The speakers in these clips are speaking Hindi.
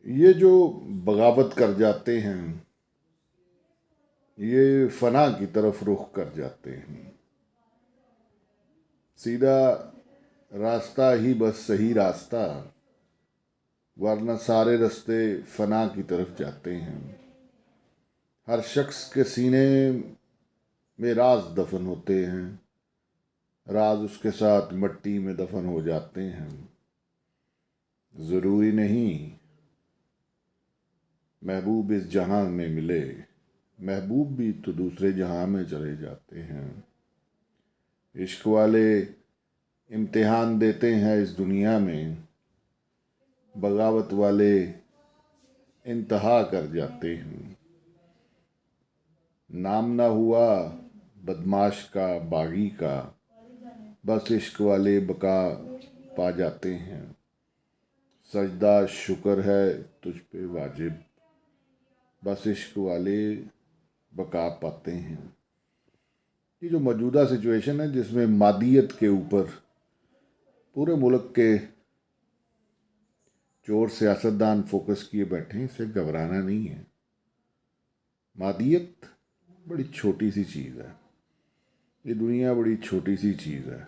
ये जो बगावत कर जाते हैं, ये फना की तरफ रुख कर जाते हैं। सीधा रास्ता ही बस सही रास्ता, वरना सारे रास्ते फना की तरफ जाते हैं। हर शख्स के सीने में राज दफन होते हैं, राज उसके साथ मिट्टी में दफन हो जाते हैं। ज़रूरी नहीं महबूब इस जहां में मिले, महबूब भी तो दूसरे जहां में चले जाते हैं। इश्क वाले इम्तिहान देते हैं इस दुनिया में, बगावत वाले इंतहा कर जाते हैं। नाम ना हुआ बदमाश का बागी का, बस इश्क वाले बका पा जाते हैं। सजदा शुक्र है तुझ पे वाजिब, बस इश्क वाले बका पाते हैं। ये जो मौजूदा सिचुएशन है जिसमें मादियत के ऊपर पूरे मुल्क के चोर सियासतदान फोकस किए बैठे हैं, इससे घबराना नहीं है। मादियत बड़ी छोटी सी चीज़ है, ये दुनिया बड़ी छोटी सी चीज़ है।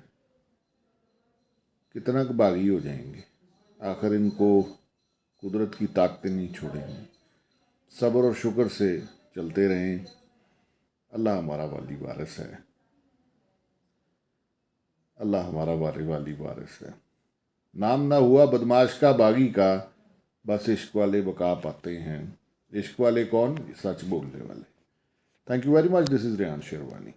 कितना बागी हो जाएंगे, आखिर इनको कुदरत की ताकतें नहीं छोड़ेंगी। सब्र और शुक्र से चलते रहें। अल्लाह हमारा वाली वारिस है, अल्लाह हमारा वाली वारिस है। नाम ना हुआ बदमाश का बागी का, बस इश्क वाले बका पाते हैं। इश्क वाले कौन? सच बोलने वाले। Thank you very much. This is Rehan sherwani.